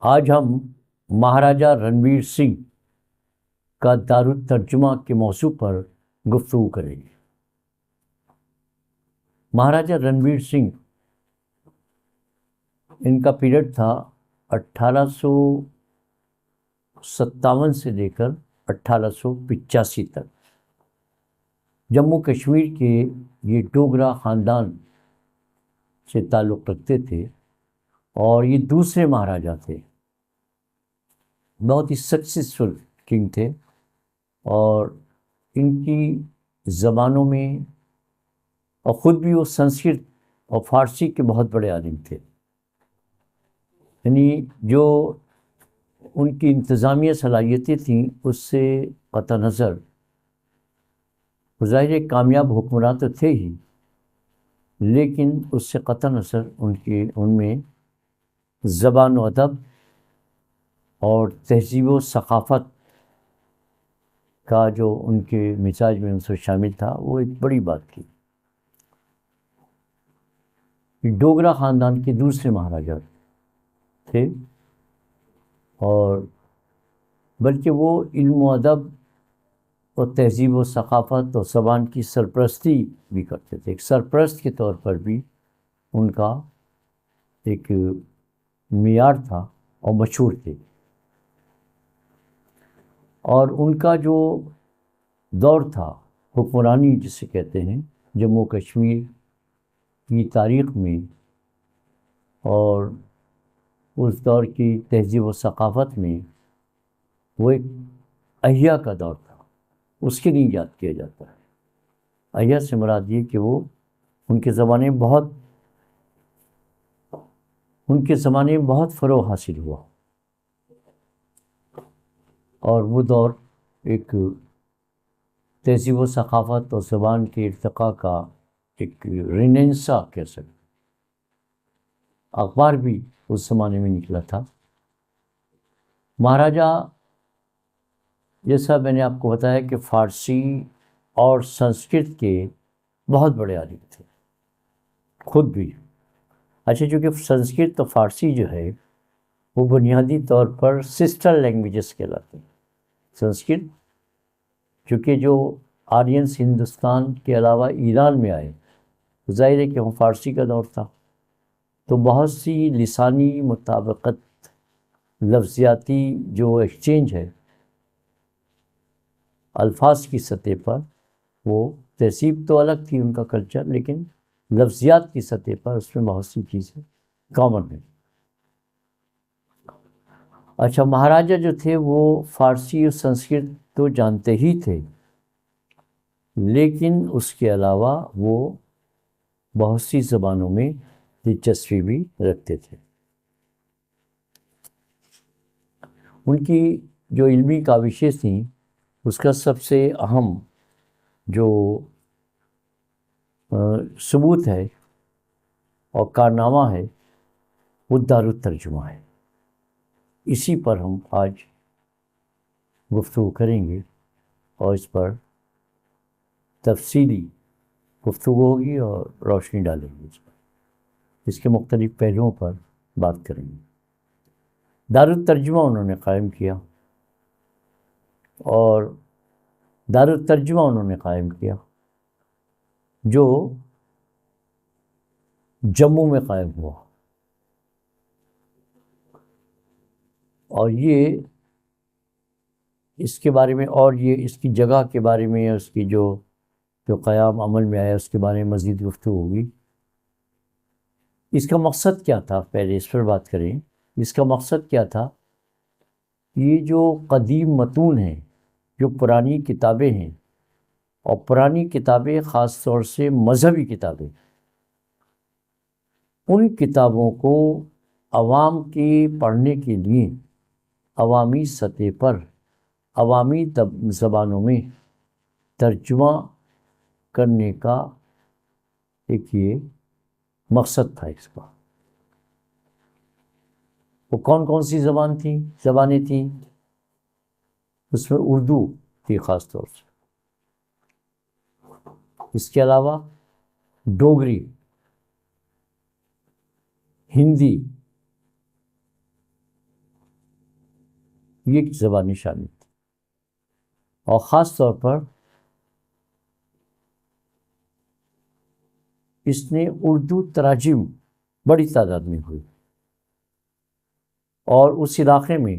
آج ہم مہاراجہ رنویر سنگھ کا دارالترجمہ کے موضوع پر گفتگو کریں گے۔ مہاراجہ رنویر سنگھ، ان کا پیریڈ تھا 1857 سے لے کر 1885 تک۔ جموں کشمیر کے یہ ڈوگرا خاندان سے تعلق رکھتے تھے اور یہ دوسرے مہاراجہ تھے۔ بہت ہی سکسیسفل کنگ تھے اور ان کی زبانوں میں، اور خود بھی وہ سنسکرت اور فارسی کے بہت بڑے عالم تھے۔ یعنی جو ان کی انتظامیہ صلاحیتیں تھیں اس سے قطع نظر ظاہر کامیاب حکمراں تو تھے ہی، لیکن اس سے قطع نظر ان میں زبان و ادب اور تہذیب و ثقافت کا جو ان کے مزاج میں ان سے شامل تھا وہ ایک بڑی بات تھی۔ ڈوگرا خاندان کے دوسرے مہاراجہ تھے اور بلکہ وہ علم و ادب اور تہذیب و ثقافت اور زبان کی سرپرستی بھی کرتے تھے۔ ایک سرپرست کے طور پر بھی ان کا ایک معیار تھا اور مشہور تھے۔ اور ان کا جو دور تھا حکمرانی جسے کہتے ہیں جموں کشمیر کی تاریخ میں، اور اس دور کی تہذیب و ثقافت میں، وہ ایک احیا کا دور تھا۔ اس کے لیے یاد کیا جاتا ہے۔ احیا سے مراد یہ کہ وہ ان کے زمانے میں بہت فروغ حاصل ہوا، اور وہ دور ایک تہذیب و ثقافت اور زبان کے ارتقاء کا ایک رینیسانس کہہ سکتے۔ اخبار بھی اس زمانے میں نکلا تھا۔ مہاراجہ، جیسا میں نے آپ کو بتایا کہ فارسی اور سنسکرت کے بہت بڑے عالم تھے خود بھی۔ اچھا، چونکہ سنسکرت اور فارسی جو ہے وہ بنیادی طور پر سسٹر لینگویجز کہلاتے ہیں۔ سنسکرت چونکہ جو آرینس ہندوستان کے علاوہ ایران میں آئے، ظاہر ہے کہ وہ فارسی کا دور تھا، تو بہت سی لسانی مطابقت، لفظیاتی جو ایکسچینج ہے الفاظ کی سطح پر، وہ تہذیب تو الگ تھی ان کا کلچر، لیکن لفظیات کی سطح پر اس میں بہت سی چیزیں کامن ہیں۔ اچھا، مہاراجہ جو تھے وہ فارسی اور سنسکرت تو جانتے ہی تھے، لیکن اس کے علاوہ وہ بہت سی زبانوں میں دلچسپی بھی رکھتے تھے۔ ان کی جو علمی کاوشیں تھیں اس کا سب سے اہم جو ثبوت ہے اور کارنامہ ہے وہ دارالترجمہ ہے۔ اسی پر ہم آج گفتگو کریں گے اور اس پر تفصیلی گفتگو ہوگی اور روشنی ڈالیں گے اس کے مختلف پہلوؤں پر بات کریں گے۔ دارالترجمہ انہوں نے قائم کیا، اور دارالترجمہ انہوں نے قائم کیا جو جموں میں قائم ہوا، اور یہ اس کے بارے میں، اور یہ اس کی جگہ کے بارے میں، اس کی جو قیام عمل میں آیا اس کے بارے میں مزید گفتگو ہوگی۔ اس کا مقصد کیا تھا، پہلے اس پر بات کریں۔ اس کا مقصد کیا تھا؟ یہ جو قدیم متون ہیں، جو پرانی کتابیں ہیں، اور پرانی کتابیں خاص طور سے مذہبی کتابیں، ان کتابوں کو عوام کے پڑھنے کے لیے عوامی سطح پر عوامی زبانوں میں ترجمہ کرنے کا ایک یہ مقصد تھا اس کا۔ وہ کون کون سی زبانیں تھیں؟ اس میں اردو تھی خاص طور سے، اس کے علاوہ ڈوگری، ہندی، یہ زبانیں شامل تھیں، اور خاص طور پر اس نے اردو تراجم بڑی تعداد میں ہوئی، اور اس علاقے میں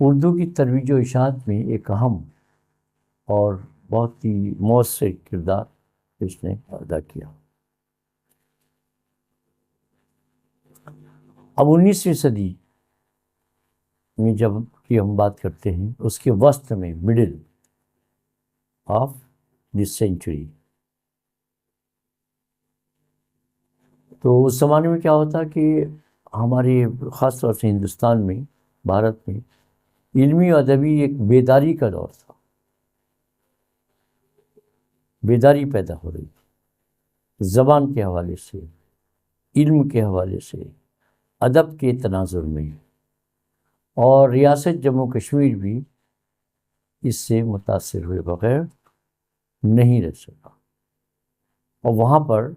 اردو کی ترویج و اشاعت میں ایک اہم اور بہت ہی مؤثر کردار اس نے ادا کیا۔ اب 19ویں صدی میں جب کہ ہم بات کرتے ہیں، اس کے وسط میں، مڈل آف دس سینچری، تو اس زمانے میں کیا ہوتا کہ ہمارے خاص طور سے ہندوستان میں، بھارت میں، علمی و ادبی ایک بیداری کا دور تھا، بیداری پیدا ہو رہی تھی زبان کے حوالے سے، علم کے حوالے سے، ادب کے تناظر میں، اور ریاست جموں کشمیر بھی اس سے متاثر ہوئے بغیر نہیں رہ سکا، اور وہاں پر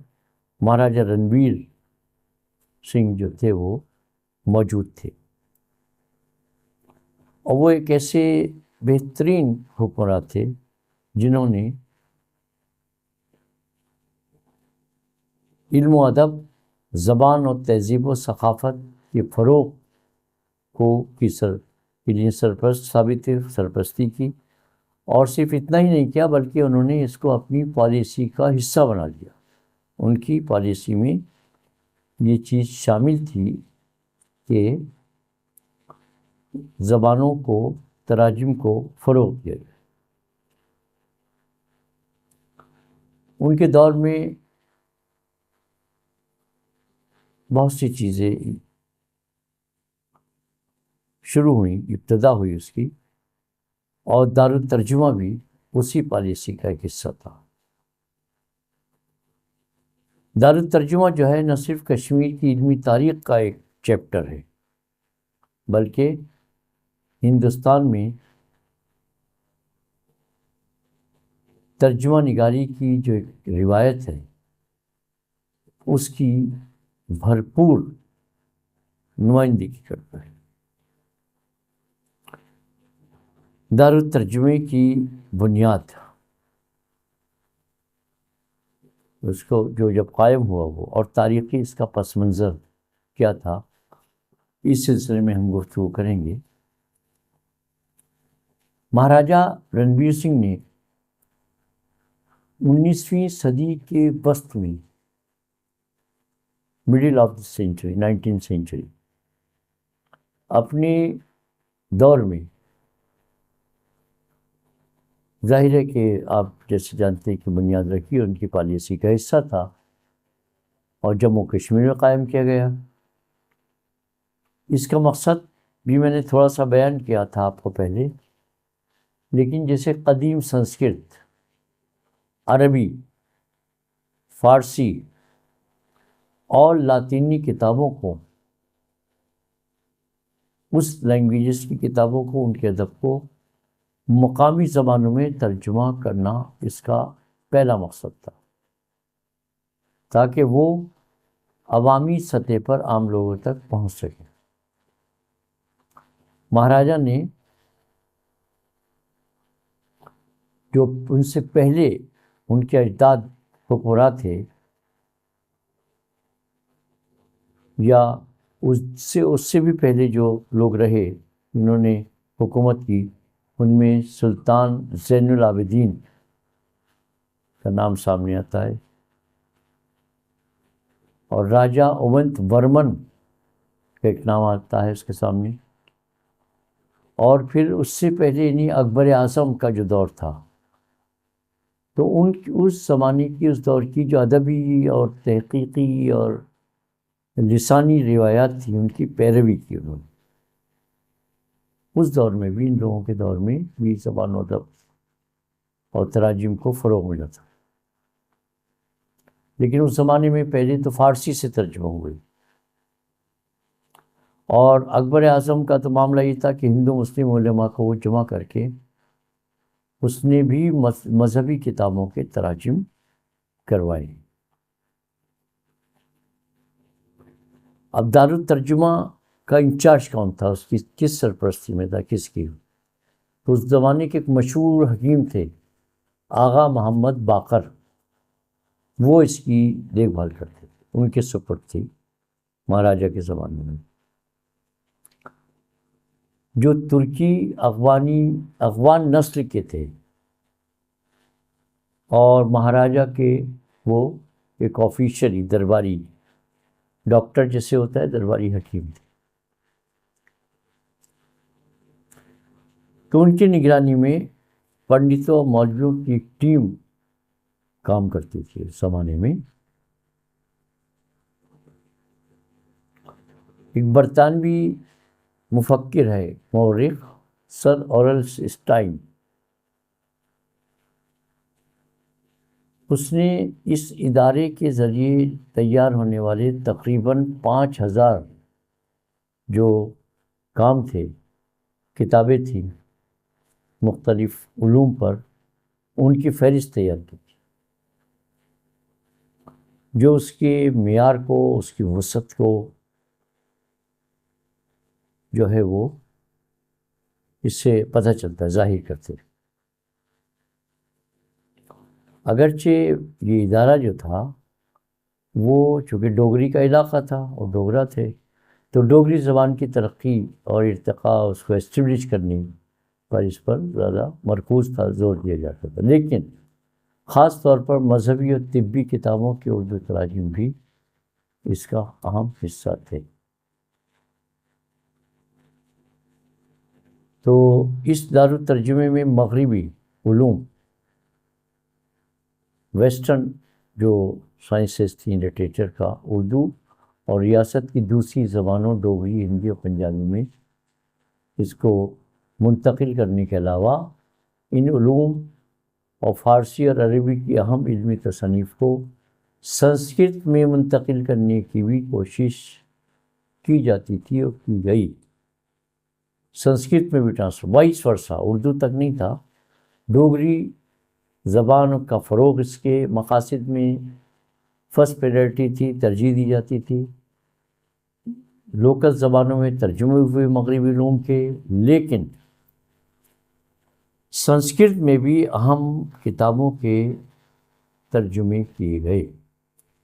مہاراجا رنبیر سنگھ جو تھے وہ موجود تھے، اور وہ ایک ایسے بہترین حکمراں تھے جنہوں نے علم و ادب، زبان اور تہذیب و ثقافت کے فروغ کی سرپرستی کی، اور صرف اتنا ہی نہیں کیا بلکہ انہوں نے اس کو اپنی پالیسی کا حصہ بنا لیا۔ ان کی پالیسی میں یہ چیز شامل تھی کہ زبانوں کو، تراجم کو فروغ دیا گیا۔ ان کے دور میں بہت سی چیزیں شروع ہوئیں، ابتدا ہوئی اس کی، اور دارالترجمہ بھی اسی پالیسی کا ایک حصہ تھا۔ دارالترجمہ جو ہے نہ صرف کشمیر کی علمی تاریخ کا ایک چیپٹر ہے، بلکہ ہندوستان میں ترجمہ نگاری کی جو ایک روایت ہے اس کی بھرپور نمائندگی کرتا ہے۔ دارالترجمے کی بنیاد، اس کو جو جب قائم ہوا وہ، اور تاریخی اس کا پس منظر کیا تھا، اس سلسلے میں ہم گفتگو کریں گے۔ مہاراجا رنبیر سنگھ نے 19ویں صدی کے وسط میں، middle of the century, 19 century, اپنے دور میں، ظاہر ہے کہ آپ جیسے جانتے ہیں کہ بنیاد رکھی ان کی پالیسی کا حصہ تھا، اور جموں کشمیر میں قائم کیا گیا۔ اس کا مقصد بھی میں نے تھوڑا سا بیان کیا تھا آپ کو پہلے، لیکن جیسے قدیم سنسکرت، عربی، فارسی اور لاطینی کتابوں کو، اس لینگویجز کی کتابوں کو، ان کے ادب کو مقامی زبانوں میں ترجمہ کرنا اس کا پہلا مقصد تھا، تاکہ وہ عوامی سطح پر عام لوگوں تک پہنچ سکیں۔ مہاراجا نے جو ان سے پہلے ان کے اجداد حکمراں تھے، یا اس سے بھی پہلے جو لوگ رہے انہوں نے حکومت کی، ان میں سلطان زین العابدین کا نام سامنے آتا ہے، اور راجا اونت ورمن کا ایک نام آتا ہے اس کے سامنے، اور پھر اس سے پہلے یعنی اکبر اعظم کا جو دور تھا، تو اس زمانے کی، اس دور کی جو ادبی اور تحقیقی اور لسانی روایات تھیں، ان کی پیروی کی انہوں نے۔ اس دور میں بھی، ان لوگوں کے دور میں بھی زبان و ادب اور تراجم کو فروغ ملا تھا، لیکن اس زمانے میں پہلے تو فارسی سے ترجمہ ہوئے، اور اکبر اعظم کا تو معاملہ یہ تھا کہ ہندو مسلم علماء کو وہ جمع کر کے اس نے بھی مذہبی کتابوں کے تراجم کروائے۔ اب دارالترجمہ کا انچارج کون تھا، اس کی کس سرپرستی میں تھا، کس کی؟ تو اس زمانے کے ایک مشہور حکیم تھے آغا محمد باقر، وہ اس کی دیکھ بھال کرتے تھے، ان کے سپرد تھی مہاراجہ کے زمانے میں۔ جو ترکی افغان نسل کے تھے اور مہاراجہ کے وہ ایک آفیشلی درباری ڈاکٹر جیسے ہوتا ہے، درباری حکیم تھے، تو ان کی نگرانی میں پنڈتوں اور مولویوں کی ایک ٹیم کام کرتی تھی اس زمانے میں۔ ایک برطانوی مفکر ہے مورخ سر اورلس اسٹائن، اس نے اس ادارے کے ذریعے تیار ہونے والے تقریباً 5000 جو کام تھے، کتابیں تھیں مختلف علوم پر، ان کی فہرست تیار کی تھی، جو اس کے معیار کو، اس کی وسعت کو جو ہے وہ اس سے پتہ چلتا ہے، ظاہر کرتے۔ اگرچہ یہ ادارہ جو تھا وہ چونکہ ڈوگری کا علاقہ تھا اور ڈوگرا تھے، تو ڈوگری زبان کی ترقی اور ارتقاء، اس کو اسٹیبلش کرنے پر اس پر زیادہ مرکوز تھا، زور دیا جاتا تھا۔ لیکن خاص طور پر مذہبی اور طبی کتابوں کے اردو تراجم بھی اس کا اہم حصہ تھے۔ تو اس دارالترجمے میں مغربی علوم، ویسٹرن جو سائنسز تھیں لٹریچر کا، اردو اور ریاست کی دوسری زبانوں ڈوگری، ہندی اور پنجابی میں اس کو منتقل کرنے کے علاوہ ان علوم اور فارسی اور عربی کی اہم علمی تصانیف کو سنسکرت میں منتقل کرنے کی بھی کوشش کی جاتی تھی اور کی گئی۔ سنسکرت میں بھی ٹرانسفر، وائس ورثہ، اردو تک نہیں تھا، ڈوگری زبان کا فروغ اس کے مقاصد میں فرسٹ پریورٹی تھی، ترجیح دی جاتی تھی۔ لوکل زبانوں میں ترجمے ہوئے مغربی علوم کے، لیکن سنسکرت میں بھی اہم کتابوں کے ترجمے کیے گئے۔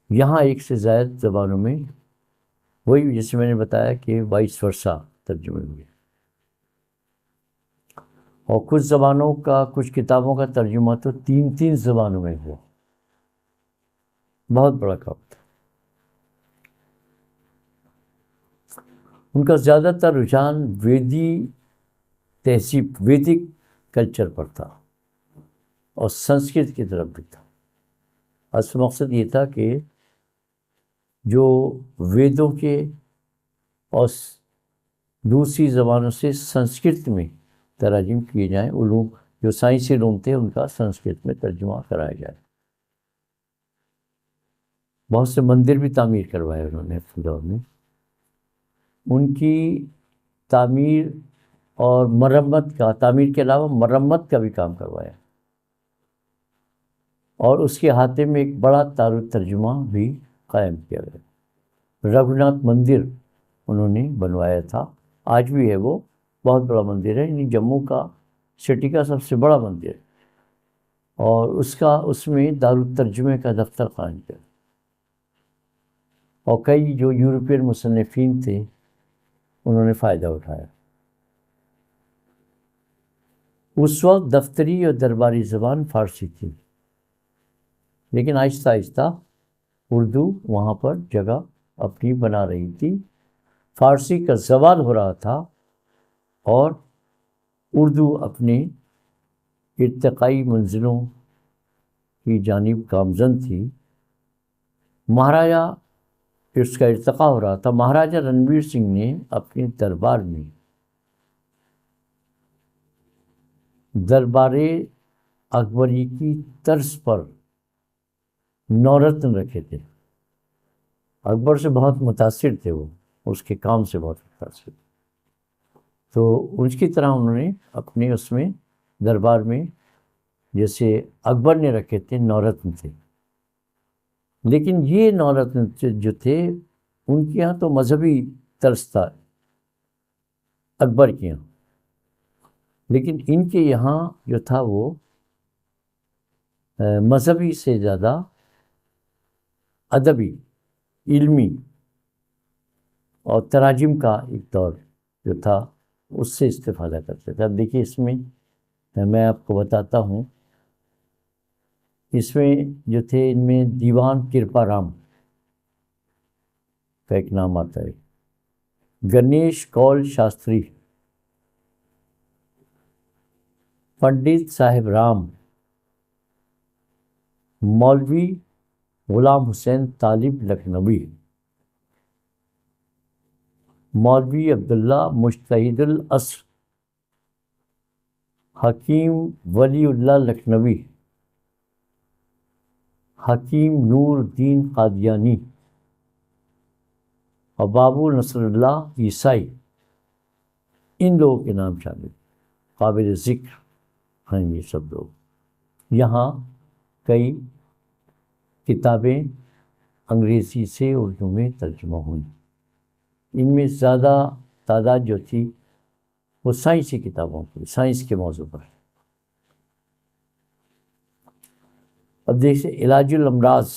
یہاں ایک سے زائد زبانوں میں، وہی جیسے میں نے بتایا کہ وائس ورثہ ترجمے ہوئے، اور کچھ زبانوں کا، کچھ کتابوں کا ترجمہ تو 3 زبانوں میں ہوا، بہت بڑا کام تھا۔ ان کا زیادہ تر رجحان ویدی تہذیب، ویدک کلچر پر تھا اور سنسکرت کی طرف بھی تھا۔ اصل مقصد یہ تھا کہ جو ویدوں کے اور دوسری زبانوں سے سنسکرت میں تراجم کیے جائیں، علوم جو سائنسی علوم تھے ان کا سنسکرت میں ترجمہ کرایا جائے۔ بہت سے مندر بھی تعمیر کروائے انہوں نے اپنے دور میں، ان کی تعمیر اور مرمت کا، تعمیر کے علاوہ مرمت کا بھی کام کروایا، اور اس کے احاطے میں ایک بڑا دارالترجمہ بھی قائم کیا گیا۔ رگھوناتھ مندر انہوں نے بنوایا تھا، آج بھی ہے، وہ بہت بڑا مندر ہے، یعنی جموں کا سٹی کا سب سے بڑا مندر ہے، اور اس میں دارالترجمے کا دفتر قائم کیا، اور کئی جو یورپین مصنفین تھے انہوں نے فائدہ اٹھایا۔ اس وقت دفتری اور درباری زبان فارسی تھی، لیکن آہستہ آہستہ اردو وہاں پر جگہ اپنی بنا رہی تھی، فارسی کا زوال ہو رہا تھا اور اردو اپنے ارتقائی منزلوں کی جانب گامزن تھی۔ مہاراجہ، اس کا ارتقاء ہو رہا تھا۔ مہاراجہ رنویر سنگھ نے اپنے دربار میں دربار اکبری کی طرز پر نورتن رکھے تھے۔ اکبر سے بہت متاثر تھے وہ، اس کے کام سے بہت متاثر تھے، تو اس کی طرح انہوں نے اپنے اس میں دربار میں جیسے اکبر نے رکھے تھے نورتن تھے، لیکن یہ نورتن جو تھے ان کے یہاں تو مذہبی طرز تھا، اکبر کے یہاں، لیکن ان کے یہاں جو تھا وہ مذہبی سے زیادہ ادبی، علمی اور تراجم کا ایک دور جو تھا اس سے استفادہ کرتے تھے۔ اب دیکھیے اس میں میں آپ کو بتاتا ہوں، اس میں جو تھے ان میں دیوان کرپا رام کا ایک نام آتا ہے، گنیش کول شاستری، پنڈت صاحب رام، مولوی غلام حسین طالب لکھنوی، مولوی عبداللہ مجتہد العصر، حکیم ولی اللہ لکھنوی، حکیم نور الدین قادیانی اور بابو نصر اللہ عیسائی، ان لوگوں کے نام شامل قابل ذکر ہیں یہ سب لوگ۔ یہاں کئی کتابیں انگریزی سے اردو میں ترجمہ ہوئیں، ان میں زیادہ تعداد جو تھی وہ سائنسی کتابوں کی، سائنس کے موضوع پر۔ اب دیکھیں علاج الامراض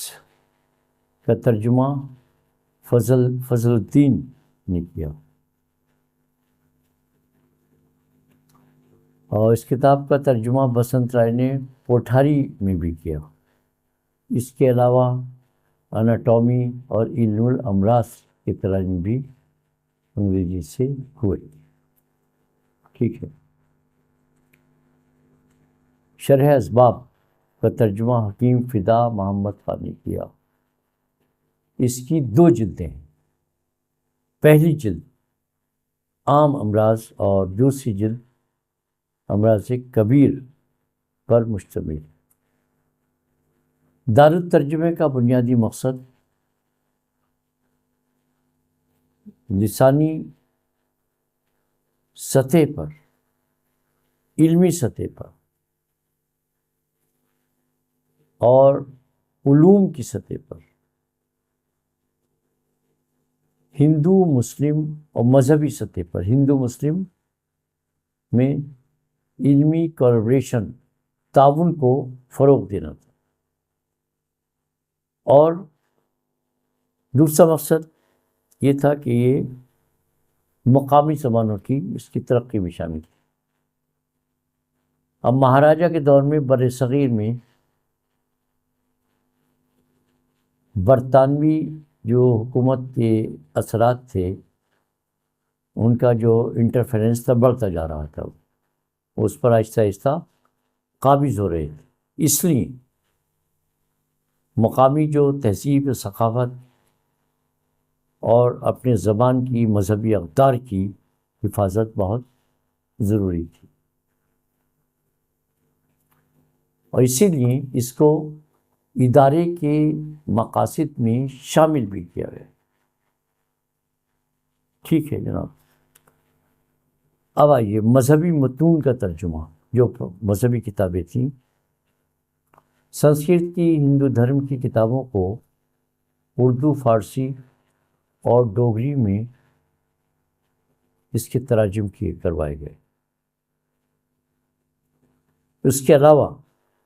کا ترجمہ فضل الدین نے کیا، اور اس کتاب کا ترجمہ بسنت رائے نے پوٹھاری میں بھی کیا۔ اس کے علاوہ اناٹومی اور علم الامراض کے ترجمے بھی انگریزی سے ہوئے۔ ٹھیک ہے، شرح اسباب کا ترجمہ حکیم فدا محمد خان نے کیا۔ اس کی 2 جلدیں ہیں، پہلی جلد عام امراض اور دوسری جلد امراض کبیر پر مشتمل۔ دارالترجمے کا بنیادی مقصد لسانی سطح پر، علمی سطح پر اور علوم کی سطح پر ہندو مسلم اور مذہبی سطح پر ہندو مسلم میں علمی کولیبریشن، تعاون کو فروغ دینا تھا، اور دوسرا مقصد یہ تھا کہ یہ مقامی زبانوں کی اس کی ترقی میں شامل تھی۔ اب مہاراجہ کے دور میں بر صغیر میں برطانوی جو حکومت کے اثرات تھے، ان کا جو انٹرفیرنس تھا بڑھتا جا رہا تھا، اس پر آہستہ آہستہ قابض ہو رہے تھے۔ اس لیے مقامی جو تہذیب، ثقافت اور اپنے زبان کی، مذہبی اقدار کی حفاظت بہت ضروری تھی، اور اسی لیے اس کو ادارے کے مقاصد میں شامل بھی کیا گیا۔ ٹھیک ہے جناب، اب آئیے مذہبی متون کا ترجمہ، جو مذہبی کتابیں تھیں۔ سنسکرت کی ہندو دھرم کی کتابوں کو اردو، فارسی اور ڈوگری میں اس کے تراجم کروائے گئے۔ اس کے علاوہ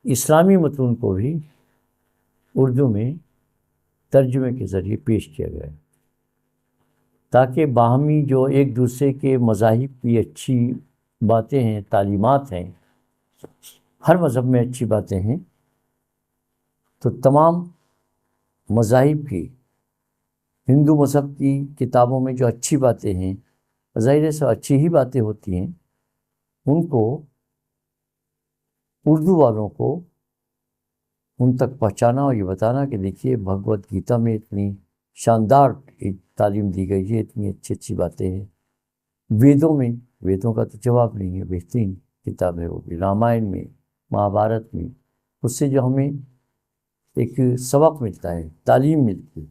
اسلامی متون کو بھی اردو میں ترجمے کے ذریعے پیش کیا گیا، تاکہ باہمی جو ایک دوسرے کے مذاہب کی اچھی باتیں ہیں، تعلیمات ہیں، ہر مذہب میں اچھی باتیں ہیں، تو تمام مذاہب کی، ہندو مذہب کی کتابوں میں جو اچھی باتیں ہیں، ظاہر سے اچھی ہی باتیں ہوتی ہیں، ان کو اردو والوں کو ان تک پہنچانا اور یہ بتانا کہ دیکھیے بھگوت گیتا میں اتنی شاندار ایک تعلیم دی گئی ہے، اتنی اچھی اچھی باتیں ہیں۔ ویدوں میں، ویدوں کا تو جواب نہیں ہے، بہترین کتاب ہے وہ بھی، رامائن میں، مہابھارت میں، اس سے جو ہمیں ایک سبق ملتا ہے، تعلیم ملتی ہے،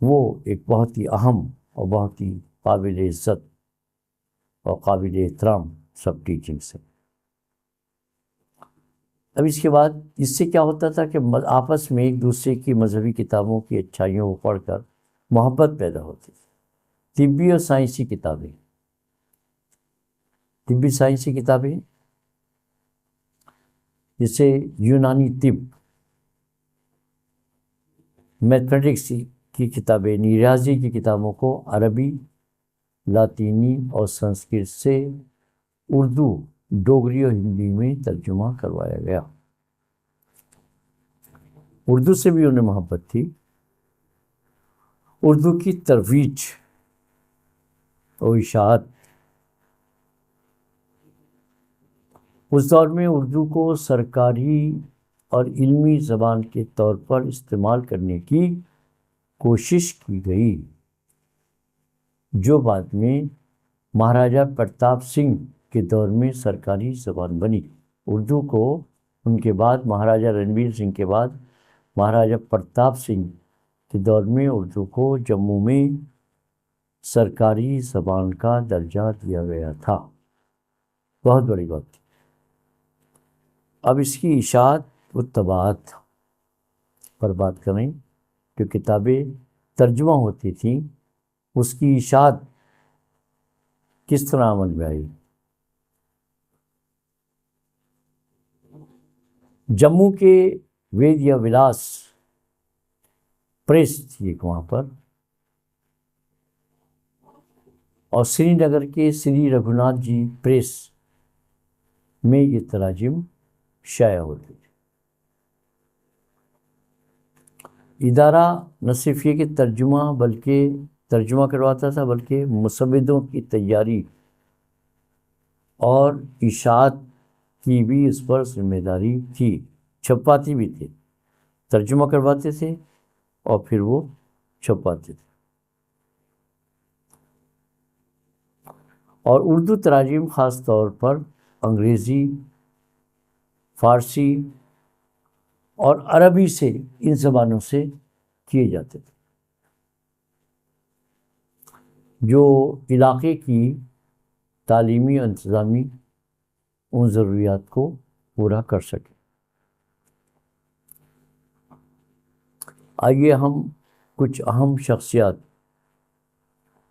وہ ایک بہت ہی اہم اور بہت ہی قابل عزت اور قابل احترام سب ٹیچنگس ہیں۔ اب اس کے بعد اس سے کیا ہوتا تھا کہ آپس میں ایک دوسرے کی مذہبی کتابوں کی اچھائیوں کو پڑھ کر محبت پیدا ہوتی تھی۔ طبی اور سائنسی کتابیں، طبی سائنسی کتابیں جیسے یونانی طب، میتھمیٹکس کی کتابیں، ریاضی کی کتابوں کو عربی، لاطینی اور سنسکرت سے اردو، ڈوگری اور ہندی میں ترجمہ کروایا گیا۔ اردو سے بھی انہیں محبت تھی۔ اردو کی ترویج اور اشاعت، اس دور میں اردو کو سرکاری اور علمی زبان کے طور پر استعمال کرنے کی کوشش کی گئی، جو بعد میں مہاراجہ پرتاپ سنگھ کے دور میں سرکاری زبان بنی۔ اردو کو ان کے بعد مہاراجہ رنویر سنگھ کے بعد مہاراجہ پرتاپ سنگھ کے دور میں اردو کو جموں میں سرکاری زبان کا درجہ دیا گیا تھا۔ بہت بڑی بات تھی۔ اب اس کی اشاعت و طباعت پر بات کریں۔ جو کتابیں ترجمہ ہوتی تھیں اس کی اشاعت کس طرح عمل میں آئی؟ جموں کے ویدیہ ولاس پریس تھی ایک وہاں پر، اور سری نگر کے سری رگھوناتھ جی پریس میں یہ تراجم شائع ہوتے تھے۔ ادارہ نہ صرف یہ کہ ترجمہ کرواتا تھا، بلکہ مسودوں کی تیاری اور اشاعت کی بھی اس پر ذمہ داری تھی۔ چھپواتے بھی تھے، ترجمہ کرواتے تھے اور پھر وہ چھپواتے تھے۔ اور اردو تراجم خاص طور پر انگریزی، فارسی اور عربی سے، ان زبانوں سے کیے جاتے تھے جو علاقے کی تعلیمی اور انتظامی ان ضروریات کو پورا کر سکے۔ آئیے ہم کچھ اہم شخصیات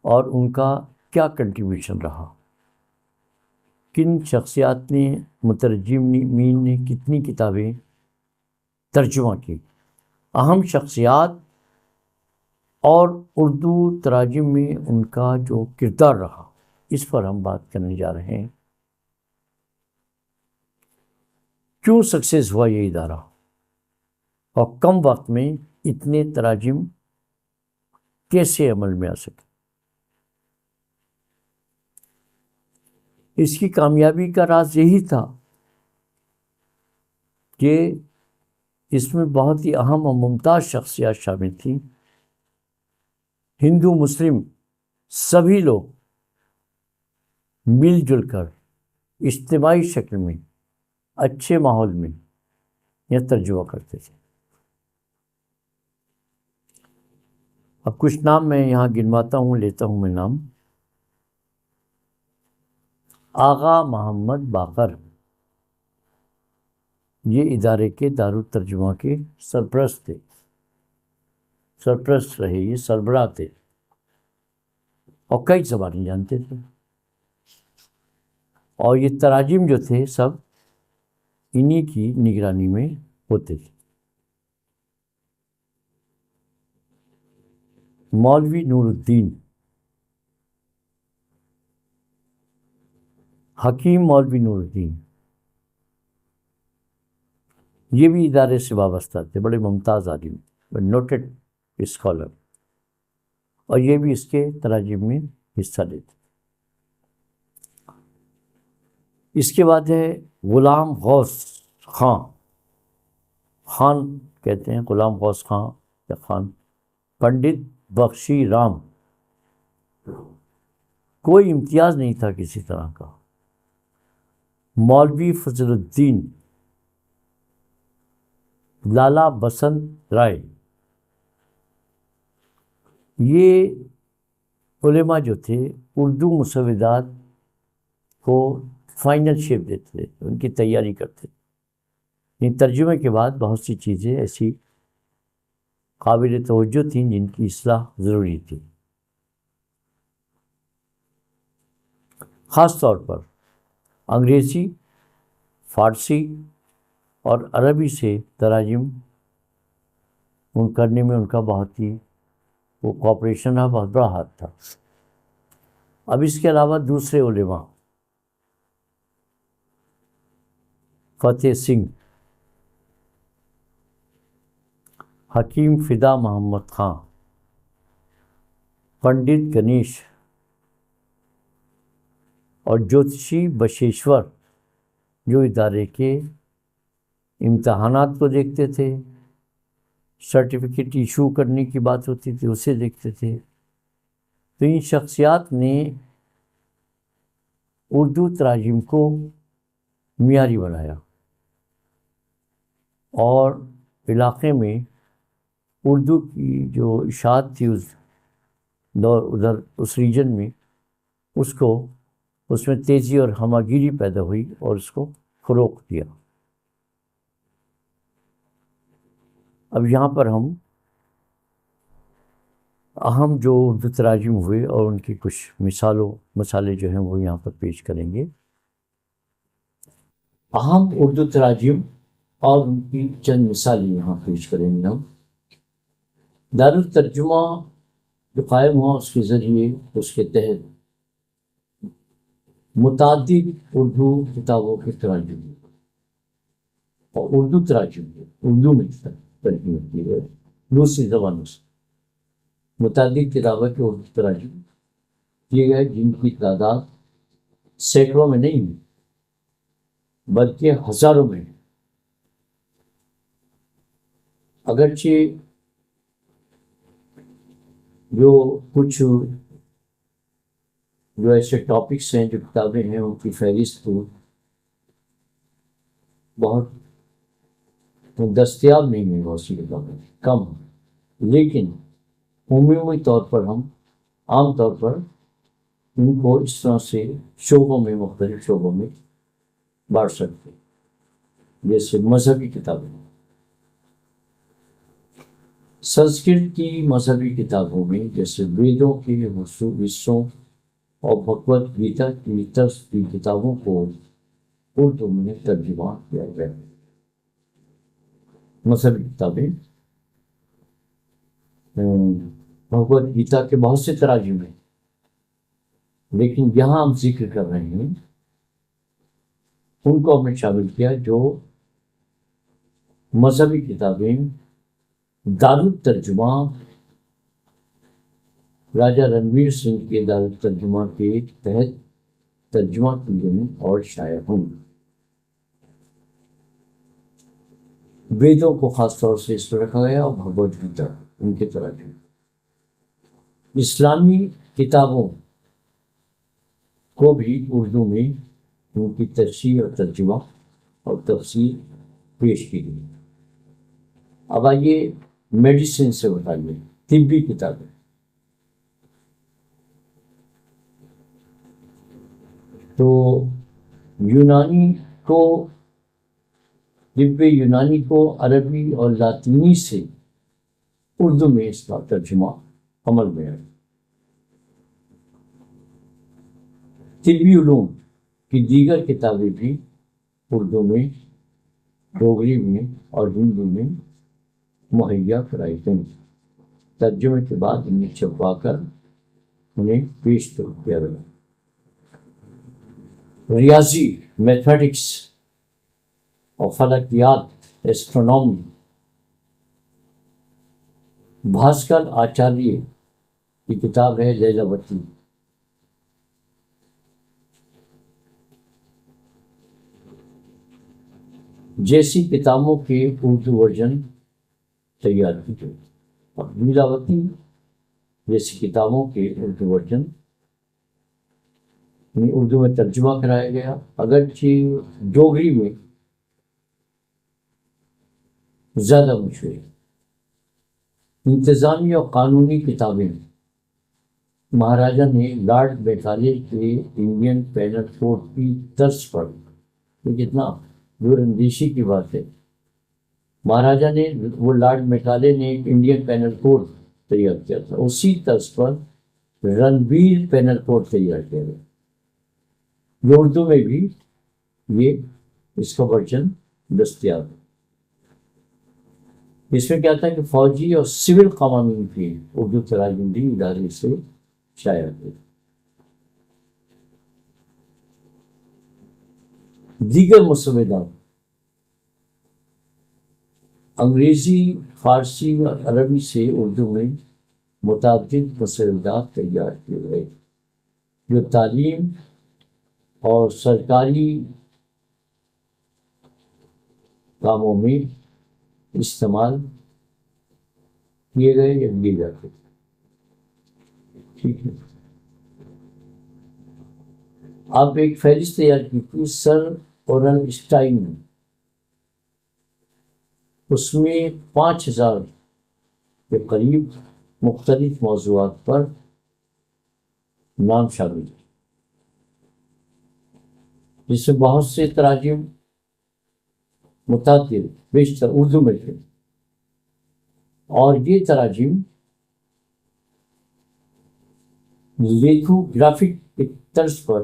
اور ان کا کیا کنٹریبیوشن رہا، کن شخصیات نے، مترجمین نے کتنی کتابیں ترجمہ کی، اہم شخصیات اور اردو تراجم میں ان کا جو کردار رہا، اس پر ہم بات کرنے جا رہے ہیں۔ کیوں سکسیس ہوا یہ ادارہ اور کم وقت میں اتنے تراجم کیسے عمل میں آ سکے؟ اس کی کامیابی کا راز یہی تھا کہ اس میں بہت ہی اہم اور ممتاز شخصیات شامل تھیں۔ ہندو مسلم سبھی لوگ مل جل کر اجتماعی شکل میں اچھے ماحول میں یہ ترجمہ کرتے تھے۔ اب کچھ نام میں یہاں گنواتا ہوں، لیتا ہوں میں نام۔ آغا محمد باقر، یہ ادارے کے دارالترجمہ کے سرپرست تھے، سرپرست رہے، یہ سربراہ تھے اور کئی زبانیں جانتے تھے، اور یہ تراجم جو تھے سب انہی کی نگرانی میں ہوتے تھے۔ مولوی نور الدین، حکیم مولوی نور الدین، یہ بھی ادارے سے وابستہ تھے، بڑے ممتاز عالم، نوٹڈ اسکالر، اور یہ بھی اس کے تراجم میں حصہ لیتے۔ اس کے بعد ہے غلام غوث خان، خان کہتے ہیں، غلام غوث خان یا خان، پنڈت بخشی رام، کوئی امتیاز نہیں تھا کسی طرح کا۔ مولوی فضل الدین، لالا بسنت رائے، یہ علماء جو تھے اردو مسودات کو فائنل شیپ دیتے تھے، ان کی تیاری کرتے تھے۔ ان ترجمے کے بعد بہت سی چیزیں ایسی قابل توجہ تھیں جن کی اصلاح ضروری تھی۔ خاص طور پر انگریزی، فارسی اور عربی سے تراجم ان کرنے میں ان کا بہت ہی وہ کوآپریشن رہا، بہت بڑا ہاتھ تھا۔ اب اس کے علاوہ دوسرے علماء، فتح سنگھ، حکیم فدا محمد خان، پنڈت گنیش اور جوتشی بشیشور، جو ادارے کے امتحانات کو دیکھتے تھے، سرٹیفکیٹ ایشو کرنے کی بات ہوتی تھی اسے دیکھتے تھے۔ تو ان شخصیات نے اردو تراجم کو معیاری بنایا اور علاقے میں اردو کی جو اشاعت تھی اس دور ادھر اس ریجن میں، اس میں تیزی اور ہمہ گیری پیدا ہوئی اور اس کو فروغ دیا۔ اب یہاں پر ہم اہم جو اردو تراجم ہوئے اور ان کی کچھ مثالیں جو ہیں وہ یہاں پر پیش کریں گے۔ اہم اردو تراجم اور ان کی چند مثالیں یہاں پیش کریں گے ہم۔ دارالترجمہ جو قائم ہوا اس کے ذریعے اس کے تحت متعدد اردو کتابوں کے تراجم اور اردو تراجم اردو میں ترجمہ کی ہے دوسری زبانوں سے متعدد کتابوں کے اردو تراجم کیے گئے، جن کی تعداد سینکڑوں میں نہیں بلکہ ہزاروں میں ہے۔ اگرچہ جو کچھ جو ایسے ٹاپکس ہیں، جو کتابیں ہیں، ان کی فہرست بہت دستیاب نہیں ہے، بہت سی کتابیں کم، لیکن عمومی طور پر ہم عام طور پر ان کو اس طرح سے مختلف شعبوں میں بانٹ سکتے ہیں۔ جیسے مذہبی کتابیں، سنسکرت کی مذہبی کتابوں میں جیسے ویدوں کے حصوں اور بھگوت گیتا کی طرز کی کتابوں کو اردو میں ترجمہ کیا گیا ہے۔ مذہبی کتابیں، بھگوت گیتا کے بہت سے تراجم ہیں، لیکن یہاں ہم ذکر کر رہے ہیں ان کو ہم نے شامل کیا جو مذہبی کتابیں دارالترجمہ راجہ رنویر سنگھ کے دارالترجمہ کے تحت ترجمہ کی گئی اور شائع ہوں۔ ویدوں کو خاص طور سے اس پر رکھا گیا اور بھگوت گیتا ان کے تراجم۔ اسلامی کتابوں کو بھی اردو میں ان کی تشریح اور ترجمہ اور تفسیر پیش کی گئی۔ اب آئیے میڈیسن سے بتائیے، طبی کتابیں۔ تو طب یونانی کو عربی اور لاطینی سے اردو میں اس کا ترجمہ عمل میں ہے۔ طبی علوم کی دیگر کتابیں بھی اردو میں، ڈوگری میں اور ہندی میں مہیا کرائی گئیں۔ ترجمے کے بعد انہیں چھپا کر انہیں پیش کیا گیا۔ ریاضی، میتھمیٹکس اور فلکیات، ایسٹرونومی، بھاسکر آچاریہ کی کتاب ہے لیلاوتی۔ جیسی کتابوں کے اردو ورژن تیار کی گئی۔ اور لیلاوتی جیسی کتابوں کے اردو ورژن اردو میں ترجمہ کرایا گیا، اگرچہ ڈوگری میں زیادہ مشہور ہے۔ انتظامی اور قانونی کتابیں، مہاراجہ نے لارڈ میکالے کے انڈین پینل کوڈ کی طرز پر، یہ کتنا دور اندیشی کی بات ہے، مہاراجہ نے وہ لارڈ میکالے نے ایک انڈین پینل کوڈ تیار کیا تھا، اسی طرز پر رنویر پینل کوڈ تیار کیا گیا، جو اردو میں بھی یہ اس کا ورژن دستیاب ہے۔ اس میں کیا تھا کہ فوجی اور سول قوانین کی اردو تراجم بھی ادارے سے شائع ہوئے۔ دیگر مسودات انگریزی، فارسی اور عربی سے اردو میں متعدد مسودات تیار کیے گئے جو تعلیم اور سرکاری کاموں میں استعمال کیے گئے یا لیے جاتے۔ ٹھیک ہے، آپ ایک فہرست تیار کی تھی سر اورنسٹائن نے، اس میں 5000 کے قریب مختلف موضوعات پر نام شامل ہے، جس میں بہت سے تراجم متعدد بیشتر اردو میں تھے، اور یہ تراجم لیتھوگرافک کی طرز پر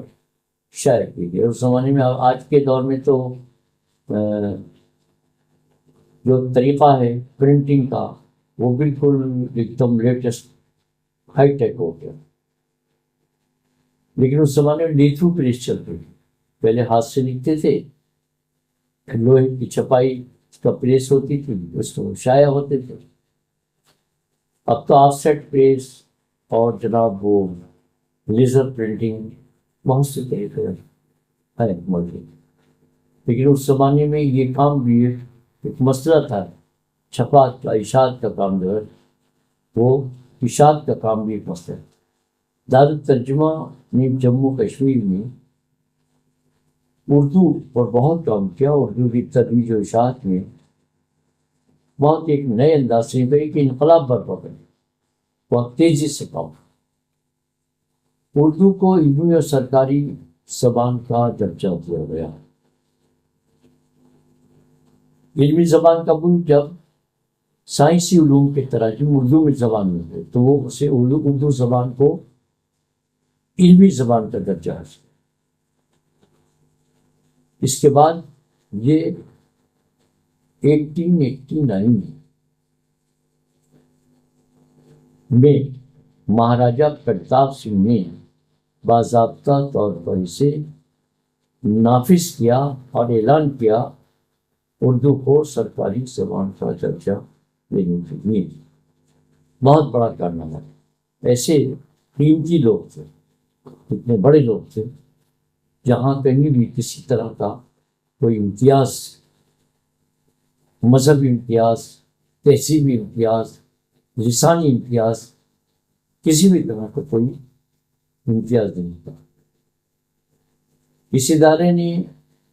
شائع کی گئی۔ اس زمانے میں، آج کے دور میں تو جو طریقہ ہے پرنٹنگ کا وہ بالکل ایک دم لیٹسٹ ہائی ٹیک ہو گیا، لیکن اس زمانے میں لیتھو پریس چلتے تھے، پہلے ہاتھ سے لکھتے تھے، لوہے کی چھپائی کا پریس ہوتی تھی، اس میں شائع ہوتے تھے۔ اب تو آف سیٹ پریس اور جناب وہ لیزر پرنٹنگ بہت سے طریقے ہیں موجود، لیکن اس زمانے میں یہ کام بھی ایک مسئلہ تھا۔ چھپاک کا، اشاعت کا کام جو ہے وہ اشاعت کا کام بھی ایک مسئلہ ہے۔ دارالترجمہ نے جموں کشمیر میں اردو پر بہت کام کیا، اردو کی ترویج و اشاعت میں بہت ایک نئے انداز سے ایک انقلاب برپا کرے، بہت تیزی سے کام۔ اردو کو علمی اور سرکاری زبان کا درجہ دیا گیا۔ علمی زبان کا بھی جب سائنسی علوم کے تراجم اردو میں زبان میں ہوئے تو وہ اسے اردو زبان کو علمی زبان کا درجہ حاصل۔ اس کے بعد یہ 1889 میں مہاراجہ پرتاپ سنگھ نے باضابطہ طور پر اسے نافذ کیا اور اعلان کیا اردو کو سرکاری زبان کا درجہ دینے کے لیے۔ بہت بڑا کارنامہ، ایسے قیمتی لوگ تھے، اتنے بڑے لوگ تھے، جہاں کہیں بھی کسی طرح کا کوئی امتیاز، مذہبی امتیاز، تہذیبی امتیاز، لسانی امتیاز، کسی بھی طرح کا کوئی امتیاز نہیں تھا۔ اس ادارے نے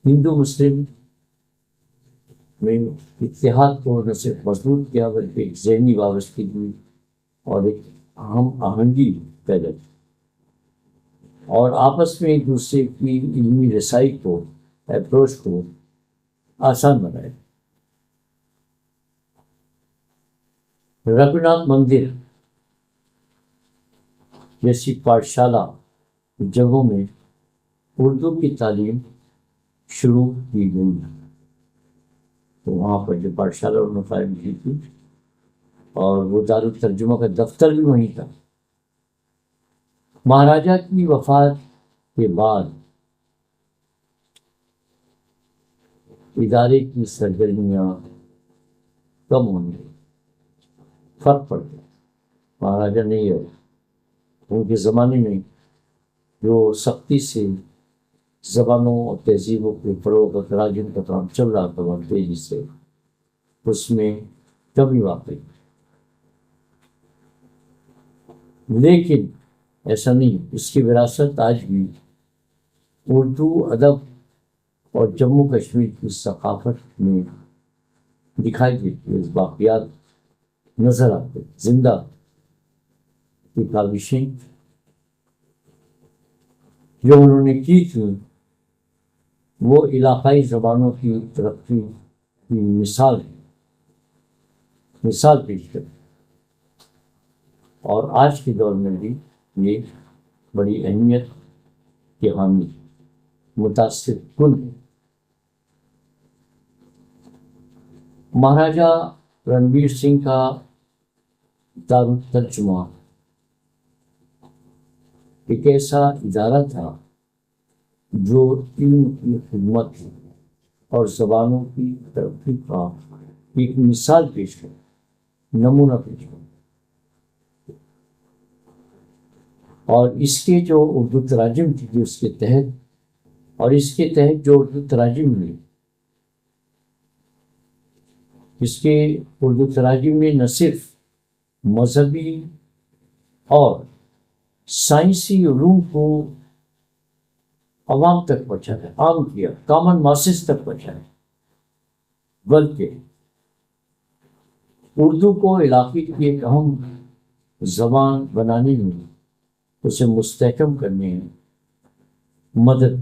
ہندو مسلم میں اتحاد کو نہ صرف مضبوط کیا بلکہ ایک ذہنی وابستگی اور ایک ہم آہنگی پیدا کی، اور آپس میں ایک دوسرے کی علمی رسائی کو، اپروچ کو آسان بنائے۔ رگھوناتھ مندر جیسی پاٹھشالہ جگہوں میں اردو کی تعلیم شروع کی گئی، تو وہاں پر جو پاٹھشالہ انہوں نے قائم کی تھی، اور وہ دارالترجمہ کا دفتر بھی وہیں تھا۔ مہاراجہ کی وفات کے بعد ادارے کی سرگرمیاں کم ہونے لگیں، فرق پڑ گیا۔ مہاراجہ نہیں ہے، ان کے زمانے میں جو سختی سے زبانوں اور تہذیبوں کے فروغ اور تراجم کا کام چل رہا تھا بہت تیزی سے، اس میں کمی واقعی، لیکن ایسا نہیں، اس کی وراثت آج بھی اردو ادب اور جموں کشمیر کی ثقافت میں دکھائی دیتی ہے، باقیات نظر آتے، زندہ کی کاوشیں جو انہوں نے کی تھی وہ علاقائی زبانوں کی ترقی کی مثال پیش کرتی، اور آج کے دور میں بھی یہ بڑی اہمیت کے حامل متاثر کن ہے۔ مہاراجا رنویر سنگھ کا دارالترجمہ ایک ایسا ادارہ تھا جو علم کی خدمت اور زبانوں کی ترقی کا ایک مثال پیش کرے، نمونہ پیش کرے، اور اس کے جو اردو تراجم تھی اس کے تحت، اور اس کے تحت جو اردو تراجم ہوئی، اس کے اردو تراجم میں نہ صرف مذہبی اور سائنسی علوم کو عوام تک پہنچایا، عام کیا، کامن ماسز تک پہنچایا، بلکہ اردو کو علاقے کی ایک اہم زبان بنانے میں، اسے مستحکم کرنے میں مدد،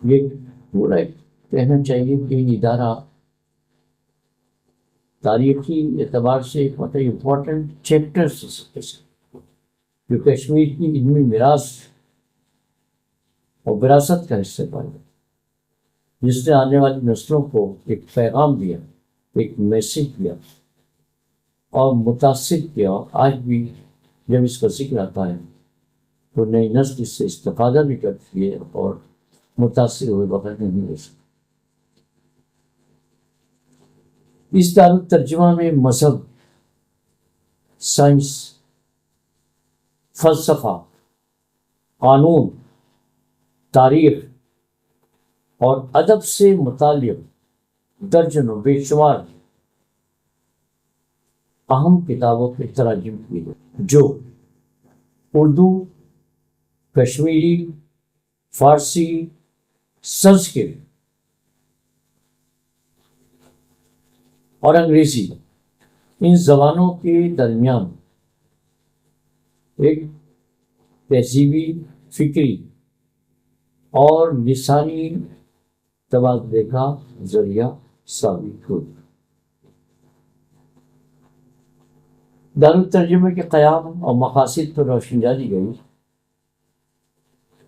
یہ پورا کہنا چاہیے کہ ادارہ تاریخی اعتبار سے ایک مطلب امپورٹنٹ چیپٹر سے جو کشمیر کی علمی میراث اور وراثت کا حصہ بن گیا، جس نے آنے والی نسلوں کو ایک پیغام دیا، ایک میسیج دیا اور متاثر کیا۔ آج بھی جب اس کا ذکر آتا ہے تو نئی نسل اس سے استفادہ بھی کرتی ہے اور متاثر ہوئے بغیر نہیں رہ سکتی۔ اس دارالترجمہ میں مذہب، سائنس، فلسفہ، قانون، تاریخ اور ادب سے متعلق درجنوں بے شمار اہم کتابوں کے تراجم کیے گئے، جو اردو، کشمیری، فارسی، سنسکرت اور انگریزی، ان زبانوں کے درمیان ایک تہذیبی، فکری اور لسانی تبادلے کا ذریعہ ثابت ہوئی۔ دارالترجمہ کے قیام اور مقاصد پر روشنی ڈالی گئی۔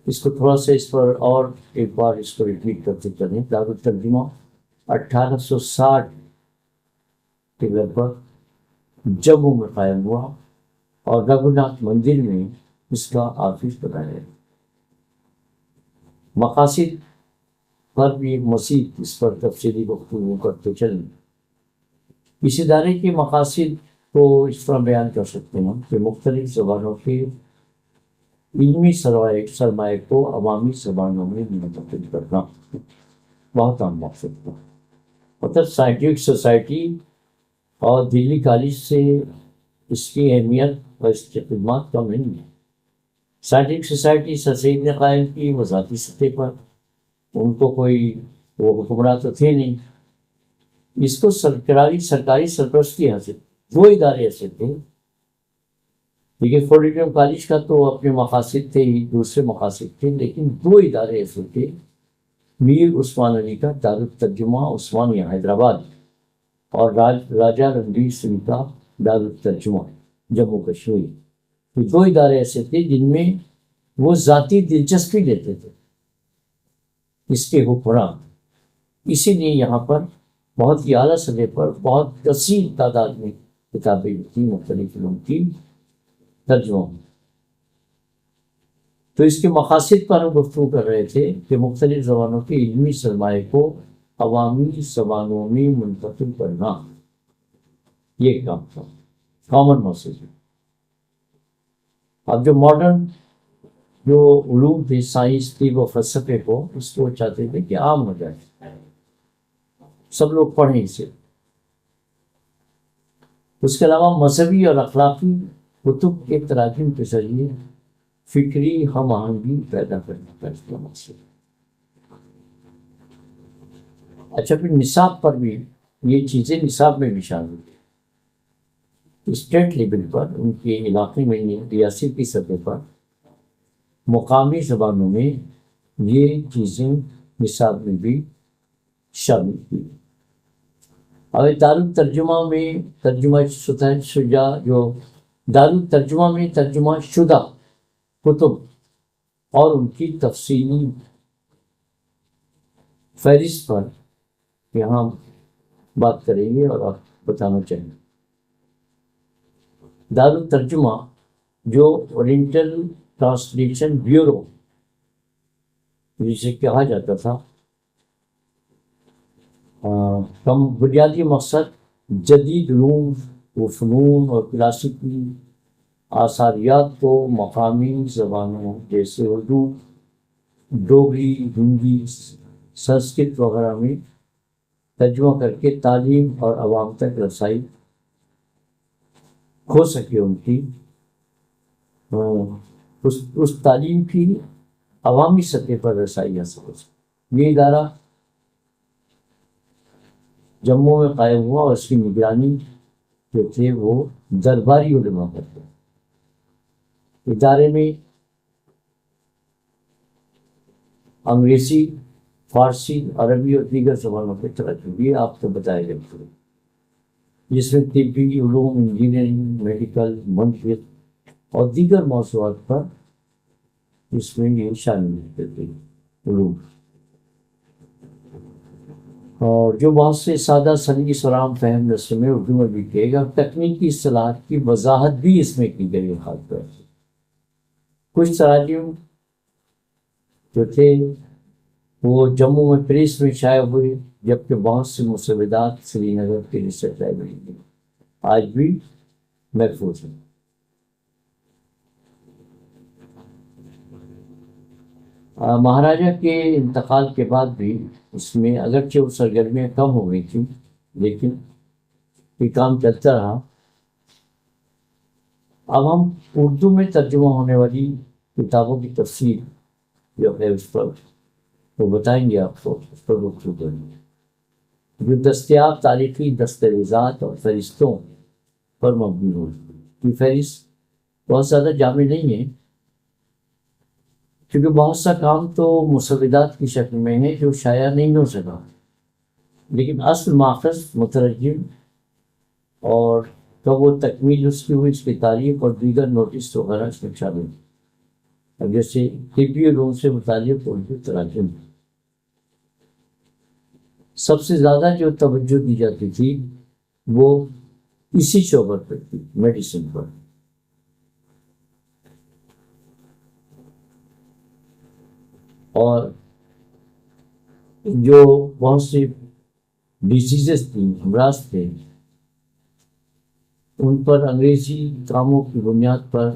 اس کو تھوڑا سا اس پر اور ایک بار اس کو ریپیٹ کرتے چلیں۔ دارالترجمہ 1860 کے لگ بھگ جموں میں قائم ہوا اور رگھوناتھ مندر میں اس کا آفس بنایا گیا۔ مقاصد پر بھی ایک مزید اس پر تفصیلی گفتگو کرتے چلیں۔ اس ادارے کے مقاصد کو اس طرح بیان کر سکتے ہیں کہ مختلف زبانوں کے علمی سرمایہ کو عوامی زبانوں میں منتقل کرنا بہت عام مقصد تھا۔ مطلب سائنٹیفک سوسائٹی اور دلی کالج سے اس کی اہمیت اور اس کی خدمات کم نہیں ہیں۔ سائنٹیفک سوسائٹی سر سید نے قائم کی، وہ ذاتی سطح پر، ان کو کوئی وہ حکمراں تو تھے نہیں، اس کو سرکاری سرپرستی حاصل، دو ادارے ایسے تھے۔ دیکھیے فورڈیم کالج کا تو اپنے مقاصد تھے ہی، دوسرے مقاصد تھے، لیکن دو ادارے ایسے تھے، میر عثمان علی کا دارالترجمہ عثمانیہ حیدرآباد اور راجہ رنویر سنگھ کا دارالترجمہ جموں کشمیر۔ یہ دو ادارے ایسے تھے جن میں وہ ذاتی دلچسپی لیتے تھے اس کے حکمراں، اسی لیے یہاں پر بہت ہی اعلیٰ سطح پر بہت کثیر تعداد میں کتابیں تھیں، مختلف علوم کی ترجمہ۔ تو اس کے مقاصد پر ہم گفتگو کر رہے تھے کہ مختلف زبانوں کے علمی سرمایہ کو عوامی زبانوں میں منتقل کرنا، یہ کام تھا، کامن میسج۔ اب جو ماڈرن جو علوم تھے، سائنس، طب و فلسفے کو، اس کو چاہتے تھے کہ عام ہو جائے، سب لوگ پڑھیں اسے۔ اس کے علاوہ مذہبی اور اخلاقی کتب کے تراجم کے ذریعے فکری ہم آہنگی پیدا کرنے کا اس کا مقصد۔ اچھا، پھر نصاب پر بھی یہ چیزیں نصاب میں بھی شامل ہیں۔ اسٹیٹ لیول پر، ان کے علاقے میں، ریاستی سطح پر، مقامی زبانوں میں یہ چیزیں نصاب میں بھی شامل کی۔ اور دارالترجمہ میں ترجمہ شدہ جو دارالترجمہ میں ترجمہ شدہ کتب اور ان کی تفصیلی فہرست پر یہاں بات کریں گے اور آپ بتانا چاہیں گے۔ دارالترجمہ جو اورینٹل ٹرانسلیشن بیورو جسے کہا جاتا تھا، کم بنیادی مقصد جدید علوم و فنون اور کلاسیکی آثاریات کو مقامی زبانوں جیسے اردو، ڈوگری، ہندی، سنسکرت وغیرہ میں ترجمہ کر کے تعلیم اور عوام تک رسائی ہو سکے، ان کی اس تعلیم کی عوامی سطح پر رسائی حاصل ہو سکے۔ یہ ادارہ جموں میں قائم ہوا اور اس کی نگرانی جو تھے وہ درباری علماء کرتے۔ ادارے میں انگریزی، فارسی، عربی اور دیگر زبانوں کے ترجمے بھی آپ کو بتائے گئے تھے، جس میں طبی علوم، انجینئرنگ، میڈیکل، منطق اور دیگر موضوعات پر اس میں یہ شامل ہوتے تھے علوم، اور جو بہت سے سادہ سلیس اور عام فہم نثر میں اردو میں بھی کیے گا۔ تکنیکی اصطلاحات کی وضاحت بھی اس میں کی گئی، خاص طور سے کچھ تراجم جو تھے وہ جموں میں پریس میں شائع ہوئے، جبکہ بہت سے مسودات سری نگر کی ریسرچ لائبریری میں آج بھی محفوظ ہیں۔ مہاراجہ کے انتقال کے بعد بھی اس میں اگرچہ وہ سرگرمیاں کم ہو گئی تھیں، لیکن یہ کام چلتا رہا۔ اب ہم اردو میں ترجمہ ہونے والی کتابوں کی تفصیل جو ہے اس پر وہ بتائیں گے آپ کو، اس پر گفتگو کریں گے، جو دستیاب تاریخی دستاویزات اور فہرستوں پر مبنی ہوگی۔ یہ فہرست بہت زیادہ جامع نہیں ہے، کیونکہ بہت سا کام تو مسودات کی شکل میں ہے جو شائع نہیں ہو سکا، لیکن اصل ماخذ مترجم اور تو وہ تکمیل اس کی ہوئی، اس کی تاریخ اور دیگر نوٹس وغیرہ اس میں شامل ہیں۔ اب جیسے طبی علوم سے متعلق اردو تراجم، سب سے زیادہ جو توجہ دی جاتی تھی وہ اسی شعبے پر تھی، میڈیسن پر۔ اور جو بہت سی ڈیزیزز تھیں، امراض تھے، ان پر انگریزی کاموں کی بنیاد پر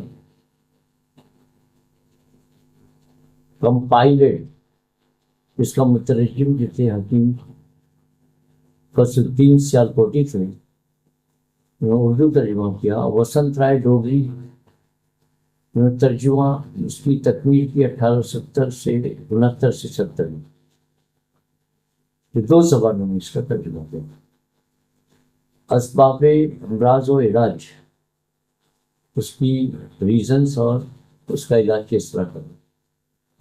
کمپائلڈ، اس کا مترجم جو تھے حکیم فصل الدین سیالکوٹی تھے، انہوں نے اردو ترجمہ کیا۔ وسنت رائے ڈوگری انہوں نے ترجمہ اس کی تکمیل کی 1870 سے 69 سے 70 میں، یہ 2 زبانوں میں اس کا ترجمہ کیا۔ اسباب امراض و علاج، اس کی ریزنز اور اس کا علاج کس طرح کرنا،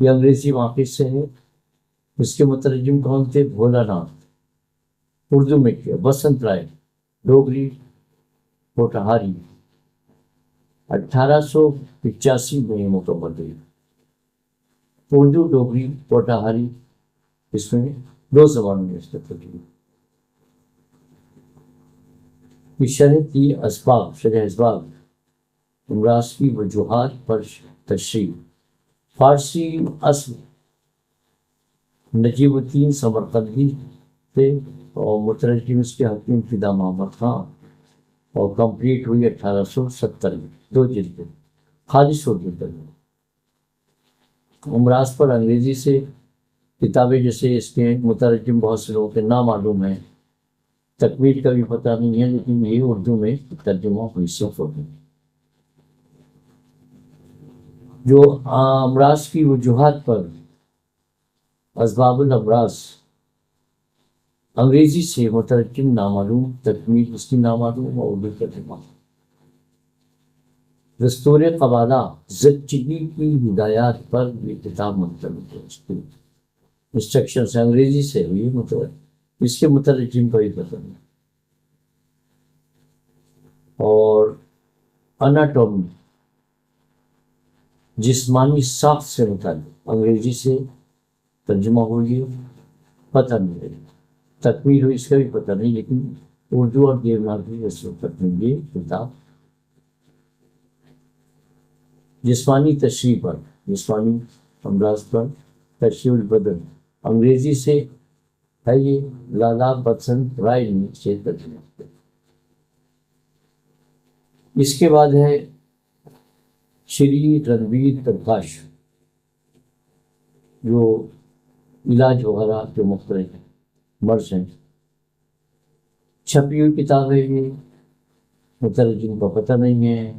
یہ انگریزی ماخذ سے ہے۔ اس کے مترجم کون تھے؟ بھولا ناتھ، اردو میں کیا وسنت رائے ڈوگری پوٹہاری، 1885 میں مکمل ہوئی۔ اردو ڈوگری پوٹہاری، اس میں 2 زبانوں میں اس کا ترجمہ۔ شرح کی اسباب، شرح اسباب امراض کی وجوہات پر تشریح، فارسی اصل نجیب الدین سمرقندی تھے اور مترجم اس کے حکیم فدا محمد خان، اور کمپلیٹ ہوئی 1870 میں، 2 جلدیں، خالص اردو ترجمہ۔ امراض پر انگریزی سے کتابیں، جیسے اس کے مترجم بہت سے لوگوں کے نامعلوم ہیں، تکمیل کا بھی پتہ نہیں ہے، لیکن یہ اردو میں ترجمہ ہوئی صرف اردو میں۔ جو امراض کی وجوہات پر اسباب الامراض، انگریزی سے مترجم نامعلوم، تکمیل اس کی نامعلوم، اور اردو ترجمہ۔ دستور قبالہ زچگی کی ہدایات پر یہ کتاب منتخب ہے، اس کی انسٹرکشنز انگریزی سے ہوئی، اس کے مترجم کو ہی پسند ہے۔ اور اناٹومی، جسمانی ساخت سے متعلق، انگریزی سے ترجمہ ہوئی ہے، پتہ نہیں ہے، تکمیل ہوئی اس کا بھی پتہ نہیں، لیکن اردو اور دیوناگری اس وقت میں یہ کتاب جسمانی تشریح پر، جسمانی امراض پر تشریح البدن انگریزی سے ہے، یہ لالا بسنت رائے نے اسے ترجمہ کیا۔ اس کے بعد ہے شری رنویر پرکاش، جو علاج وغیرہ کے مختلف مرض ہیں، چھپی ہوئی کتاب ہے یہ، مترجم کا پتہ نہیں ہے،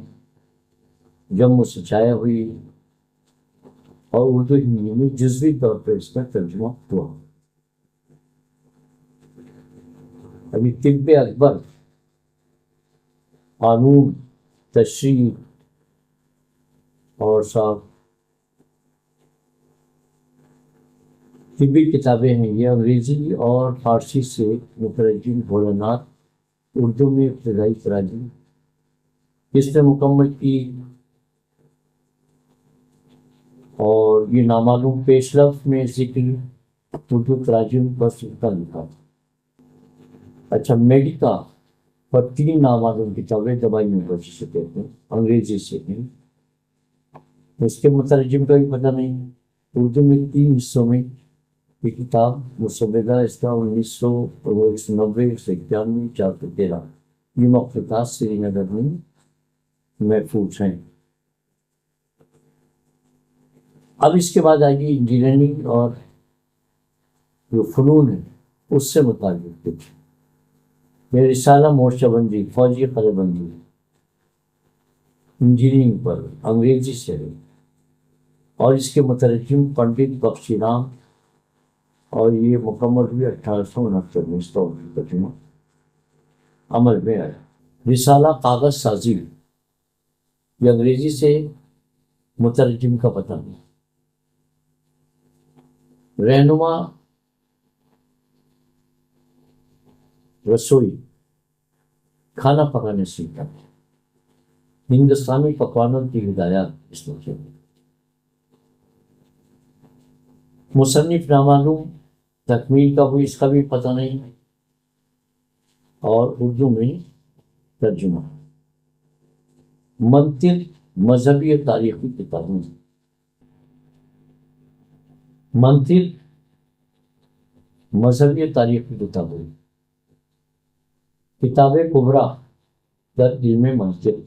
جموں سے چھایا ہوئی، اور اردو ہندی میں جزوی طور پر اس کا ترجمہ ہوا۔ ابھی طب اکبر، قانون، تشریح اور صاحب طبی کتابیں ہیں، یہ انگریزی اور فارسی سے مترجم بھولا ناتھ اردو میں ابتدائی تراجم اس نے مکمل کی، اور یہ نامعلوم پیش لفظ میں ذکر اردو تراجم پر سلطہ لکھا۔ اچھا، میڈیکا پر 3 نامعلوم کتابیں دوائیوں پر جسے کہتے ہیں، انگریزی سے ہیں، اس کے مترجم کا بھی پتہ نہیں۔ اردو میں 3 حصوں میں یہ کتاب مصودہ، اس کا 1990، 191، 413 یہ مخطوطات سری نگر میں محفوظ ہیں۔ اب اس کے بعد آئیے انجینئرنگ اور جو فنون ہے اس سے متعلق کچھ، یہ رسالہ مورچہ بندی، فوجی قلعہ بندی انجینئرنگ پر انگریزی سے ہے، اور اس کے مترجم پنڈت بخشی رام، اور یہ مکمل ہوئی 1869 میں، اس کا ترجمہ عمل میں آیا۔ رسالہ کاغذ سازی، یہ انگریزی سے، مترجم کا پتہ نہیں۔ رہنما رسوئی، کھانا پکانے سیکھا، ہندوستانی پکوانوں کی ہدایات اس میں سے۔ مصنف نامعلوم، تکمیل کا ہوئی اس کا بھی پتہ نہیں، اور اردو میں ترجمہ۔ منطق مذہبی اور تاریخی کتابیں، منطق مذہبی اور تاریخی کتابیں، کتاب کبریٰ در علم منطق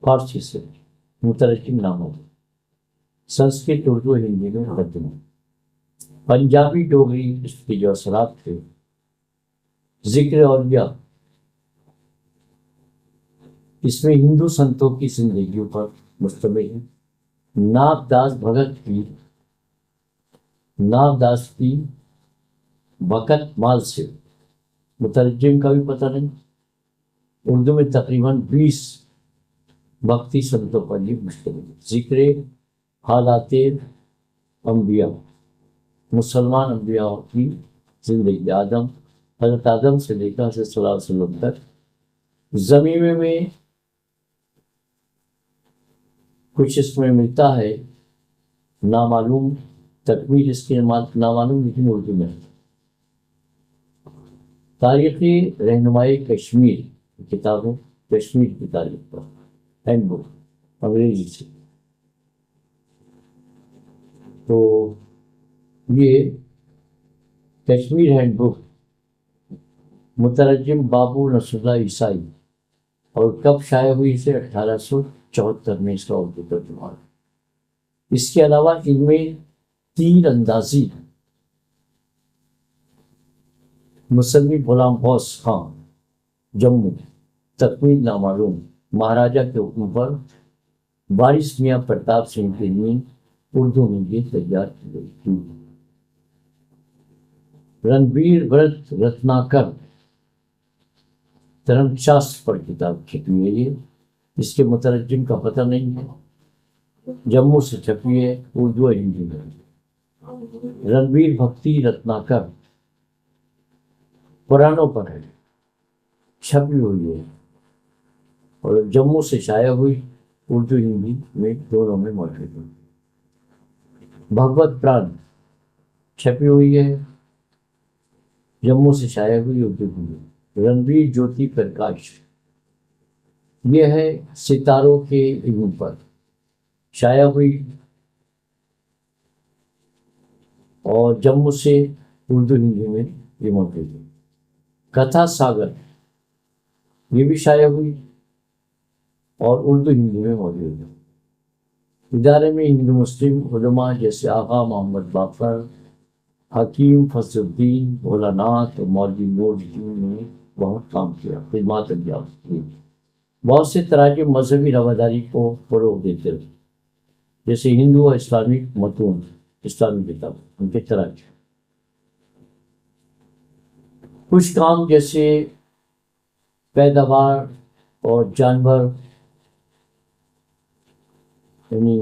فارسی سے، مترجم نامہ، سنسکرت اردو ہندی میں ترجمہ۔ پنجابی ڈوگری اس کے جو اثرات تھے، ذکر اولیاء، اس میں ہندو سنتوں کی زندگیوں پر مشتمل ہے۔ ناب داس بھگت کی، ناب داس کی بھگت مال سے، مترجم کا بھی پتہ نہیں۔ اردو میں تقریباً 20 بھکتی سنتوں پر یہ مشتمل ہے۔ ذکر حالات انبیاء، مسلمان انبیاء کی زندگی، حضرت آدم سے لے کر حضرت صلی اللہ علیہ وسلم تک۔ زمینے میں کچھ اس میں ملتا ہے نامعلوم، تکمیل اس کے نامعلوم لیکن اردو میں۔ تاریخی رہنمائی کشمیر کتابیں، کشمیر کی تاریخ پر ہینڈ بک انگریزی سے، تو یہ کشمیر ہینڈ بک، مترجم بابو نصر اللہ عیسائی، اور کب شائع ہوئی اسے 1874 میں اس کا اردو ترجمہ۔ اس کے علاوہ ان میں تیر اندازی، مصنف غلام غوث خان، جموں، تکمیل نامعلوم، مہاراجہ کے حکم پر وارث میاں پرتاپ سنگھ کے لیے اردو میں یہ تیار کی گئی تھی۔ رنبیر ورت رتناکر دھرم شاستر پر کتاب چھپی ہے، یہ اس کے مترجم کا پتہ نہیں ہے، جموں سے چھپی ہے، اردو ہندی میں۔ رنبیر بھکتی رتناکر پرانوں پر ہے، چھپی ہوئی ہے، اور جموں سے شائع ہوئی، اردو ہندی میں دونوں میں موجود ہے۔ بھگوت پران چھپی ہوئی ہے، جموں سے شائع ہوئی اردو ہندی۔ رنویر جیوتی پرکاش، یہ ہے ستاروں کے علم پر، شائع ہوئی اور جموں سے اردو ہندی میں یہ موجود ہے۔ کتھا ساگر، یہ بھی شائع ہوئی اور اردو ہندی میں موجود ہے۔ ادارے میں ہندو مسلم علماء جیسے آغا محمد باقر، حکیم فضل الدین، بھولاناتھ اور مولوی نور الدین نے بہت کام کیا، خدمات انجام کی۔ بہت سے تراجم مذہبی رواداری کو فروغ دیتے رہے، جیسے ہندو اور اسلامک متون، اسلامی کتاب ان کے تراجم۔ کچھ کام جیسے پیداوار اور جانور، یعنی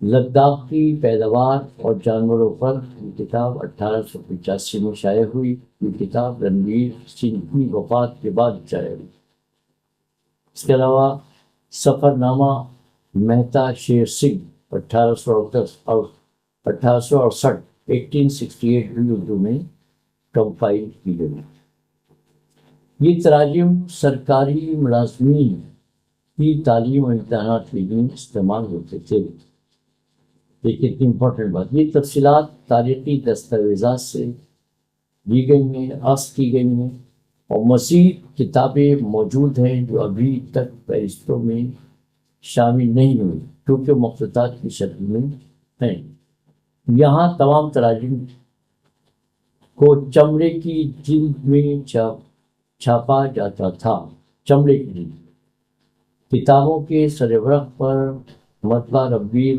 لداخ کی پیداوار اور جانوروں پر یہ کتاب 1885 میں شائع ہوئی۔ یہ کتاب رنویر سنگھ کی وفات کے بعد شائع ہوئی۔ اس کے علاوہ سفر نامہ مہتا شیر سنگھ 1868 بھی اردو میں کمپائل کی گئی۔ یہ تراجم سرکاری ملازمین کی تعلیم و امتحانات کے لیے استعمال ہوتے تھے۔ ایک اتنی امپورٹنٹ بات، یہ تفصیلات تاریخی دستاویزات سے دی گئی ہیں، اخذ کی گئی ہیں، اور مزید کتابیں موجود ہیں جو ابھی تک فہرستوں میں شامل نہیں ہوئی کیونکہ مخطوطات کی شکل میں ہیں۔ یہاں تمام تراجم کو چمڑے کی جلد میں چھاپا جاتا تھا۔ چمڑے کی جلد کتابوں کے سرورق پر مطبع رنویر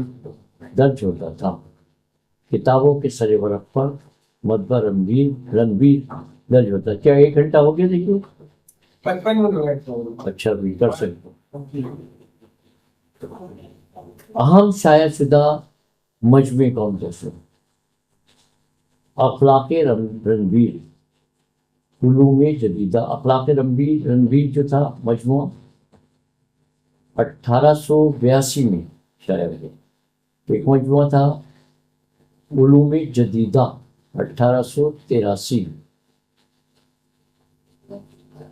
درج ہوتا تھا۔ کتابوں کے سرورق پر مطبع رنویر درج ہوتا ہے۔ کیا 1 گھنٹہ ہو گیا؟ دیکھیے 55 منٹ۔ اچھا بھی کر سکتے ہو۔ اہم شائع شدہ مجموعے کون کیسے؟ اخلاق رنویر، علوم جدیدہ۔ اخلاق رنویر جو تھا مجموعہ 1882 میں شائع ہوا۔ ایک مجموعہ تھا علوم جدیدہ 1883 میں۔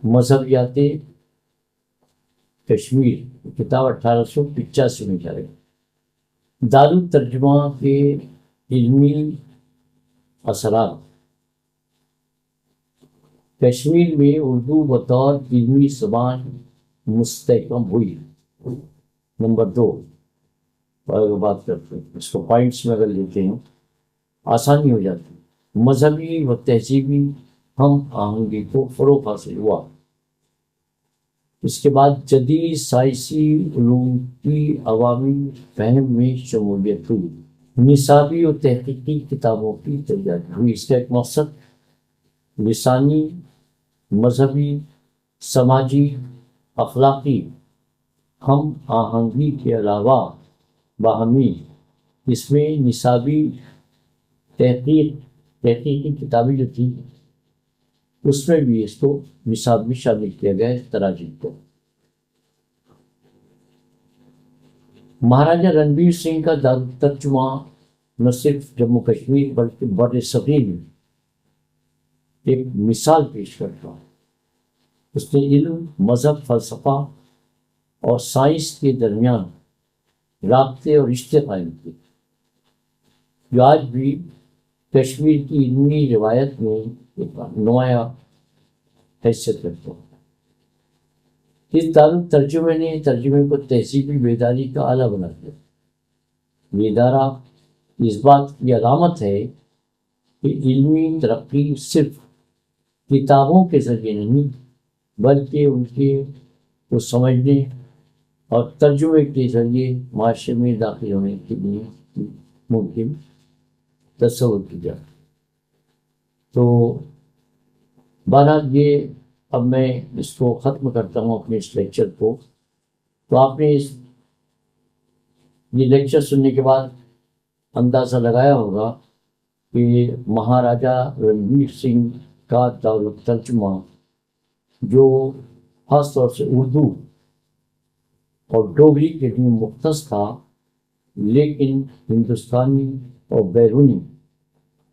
مذہبیات کشمیر کتاب 1885 میں شائع ہوئی۔ دارالترجمہ کے علمی اثرات۔ کشمیر میں اردو بطور علمی زبان مستحکم ہوئی۔ نمبر 2 اگر بات کرتے ہیں، اس کو پوائنٹس میں اگر لیتے ہیں آسانی ہو جاتی ہے۔ مذہبی و تہذیبی ہم آہنگی کو فروغ حاصل ہوا۔ اس کے بعد جدید سائنسی علوم کی عوامی فہم میں شمولیت ہوئی۔ نصابی و تحقیقی کتابوں کی تیاری ہوئی۔ اس کا ایک مقصد لسانی، مذہبی، سماجی، اخلاقی ہم آہنگی کے علاوہ باہمی اس میں نصابی تحقیقی کتابیں جو تھیں اس میں بھی اس کو نصاب میں شامل کیا گیا ہے تراجم کو۔ مہاراجہ رنویر سنگھ کا دارالترجمہ نہ صرف جموں کشمیر بلکہ بر صغیر میں ایک مثال پیش کرتا ہے۔ اس نے علم، مذہب، فلسفہ اور سائنس کے درمیان رابطے اور رشتے قائم کیے، جو آج بھی کشمیر کی علمی روایت میں ایک نمایاں حیثیت رکھتے ہیں۔ اس دارالترجمے نے ترجمے کو تہذیبی بیداری کا آلہ بنا دیا۔ یہ ادارہ اس بات کی علامت ہے کہ علمی ترقی صرف کتابوں کے ذریعے نہیں بلکہ ان کے کو سمجھنے اور ترجمے کے ذریعے معاشرے میں داخل ہونے کے لیے ممکن تصور کی جائے۔ تو بہرحال یہ اب میں اس کو ختم کرتا ہوں اپنے اس لیکچر کو۔ تو آپ نے یہ لیکچر سننے کے بعد اندازہ لگایا ہوگا کہ مہاراجہ رنویر سنگھ کا دارالترجمہ جو خاص طور سے اردو اور ڈوگری کے لیے مختص تھا، لیکن ہندوستانی اور بیرونی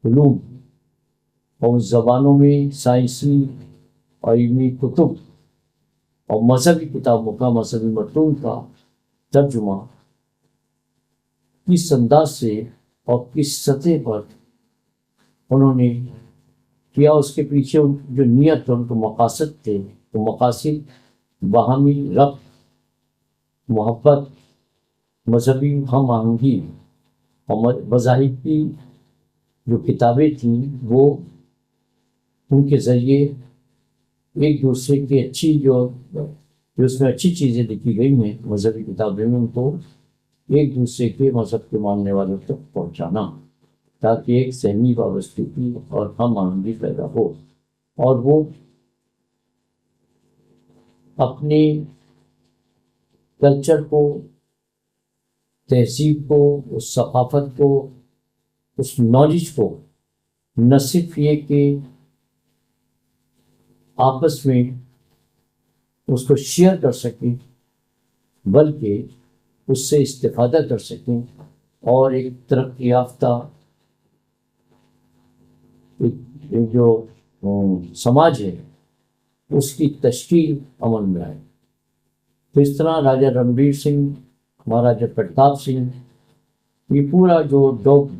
علوم اور اس زبانوں میں سائنسی اور علمی کتب اور مذہبی کتابوں کا، مذہبی متون کا ترجمہ کس انداز سے اور کس سطح پر انہوں نے کیا، اس کے پیچھے جو نیت اور ان کے مقاصد تھے، وہ مقاصد باہمی ربط، محبت، مذہبی ہم آہنگی اور مذاہب کی جو کتابیں تھیں وہ ان کے ذریعے ایک دوسرے کی اچھی جو اس میں اچھی چیزیں لکھی گئی ہیں مذہبی کتابیں میں، ان کو ایک دوسرے کے مذہب کے ماننے والوں تک پہنچانا، تاکہ ایک ذہنی وابستگی اور ہم آہنگی پیدا ہو، اور وہ اپنے کلچر کو، تہذیب کو، اس ثقافت کو، اس نالج کو نہ صرف یہ کہ آپس میں اس کو شیئر کر سکیں، بلکہ اس سے استفادہ کر سکیں اور ایک ترقی یافتہ ایک جو سماج ہے اس کی تشکیل عمل میں آئے۔ تو اس طرح راجہ رنبیر سنگھ، مہاراجہ پرتاپ سنگھ، یہ پورا جو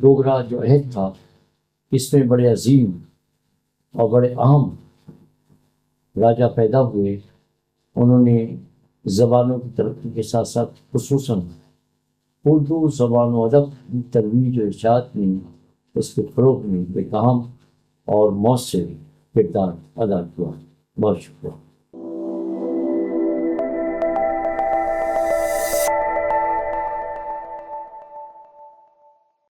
ڈوگرا جو عہد تھا، اس میں بڑے عظیم اور بڑے اہم راجہ پیدا ہوئے۔ انہوں نے زبانوں کی ترقی کے ساتھ ساتھ خصوصاً اردو زبان و ادب کی ترویج و اشاعت میں، اس کے فروغ میں ایک اہم اور مؤثر کردار ادا کیا۔ بہت شکریہ۔